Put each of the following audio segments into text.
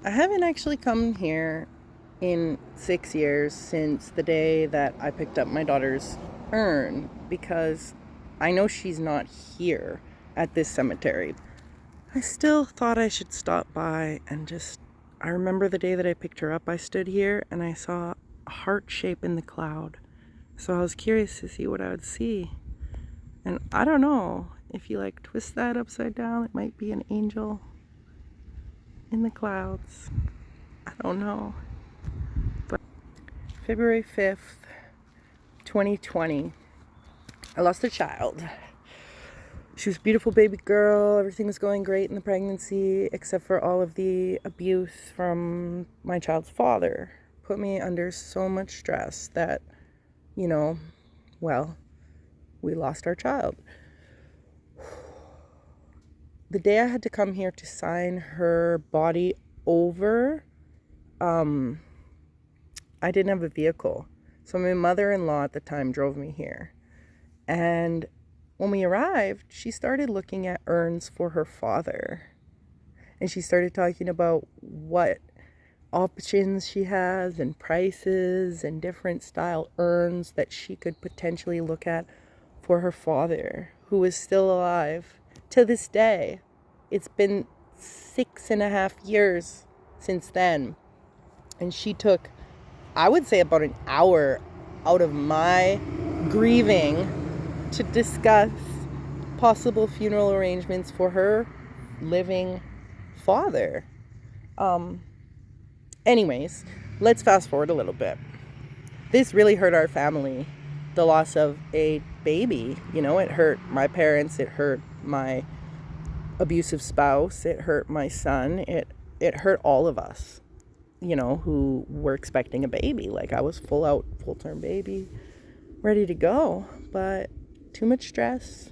I haven't actually come here in 6 years since the day that I picked up my daughter's urn because I know she's not here at this cemetery. I still thought I should stop by and I remember the day that I picked her up, I stood here and I saw a heart shape in the cloud. So I was curious to see what I would see. And I don't know, if you twist that upside down, it might be an angel in the clouds. I don't know. But February 5th, 2020, I lost a child. She was a beautiful baby girl. Everything was going great in the pregnancy, except for all of the abuse from my child's father. Put me under so much stress that, well, we lost our child. The day I had to come here to sign her body over, I didn't have a vehicle. So my mother-in-law at the time drove me here. And when we arrived, she started looking at urns for her father. And she started talking about what options she has and prices and different style urns that she could potentially look at for her father, who is still alive to this day. It's been 6.5 years since then. And she took, I would say, about an hour out of my grieving to discuss possible funeral arrangements for her living father. Anyways, let's fast forward a little bit. This really hurt our family, the loss of a baby. It hurt my parents, it hurt my abusive spouse, it hurt my son, it hurt all of us, who were expecting a baby. I was full-term baby, ready to go, but too much stress,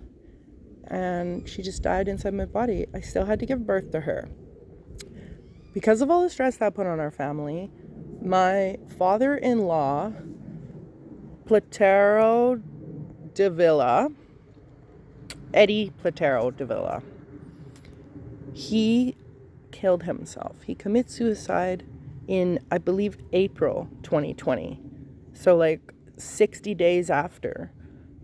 and she just died inside my body. I still had to give birth to her. Because of all the stress that put on our family, my father-in-law, Platero de Villa, Eddie Platero de Villa, he killed himself. He committed suicide in, I believe, April 2020. So 60 days after.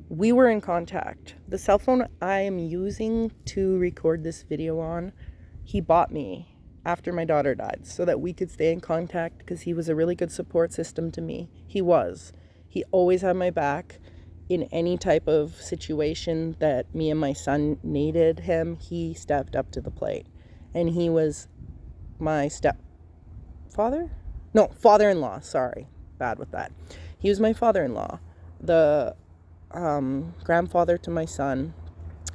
We were in contact. The cell phone I am using to record this video on, he bought me after my daughter died so that we could stay in contact because he was a really good support system to me. He always had my back in any type of situation that me and my son needed him. He stepped up to the plate, and he was my father-in-law, sorry, bad with that. He was my father-in-law, the grandfather to my son,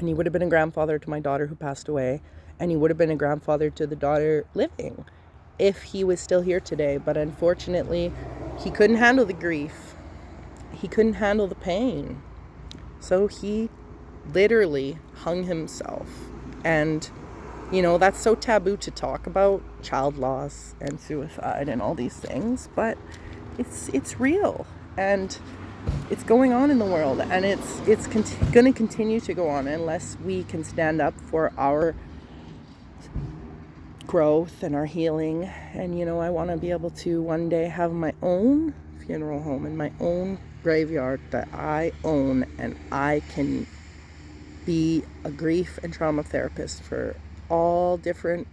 and he would have been a grandfather to my daughter who passed away, and he would have been a grandfather to the daughter living if he was still here today. But unfortunately, he couldn't handle the grief. He couldn't handle the pain. So he literally hung himself. And, that's so taboo to talk about, child loss and suicide and all these things, but it's real. And it's going on in the world, and it's going to continue to go on unless we can stand up for our growth and our healing. And I want to be able to one day have my own funeral home and my own graveyard that I own, and I can be a grief and trauma therapist for all different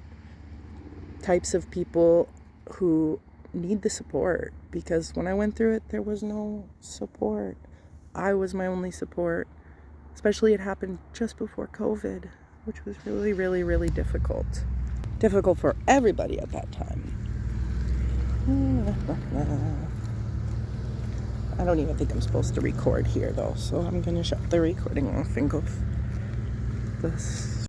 types of people who need the support, because when I went through it, there was no support. I was my only support. Especially it happened just before COVID, which was really, really, really difficult. Difficult for everybody at that time. I don't even think I'm supposed to record here though, so I'm gonna shut the recording off and go this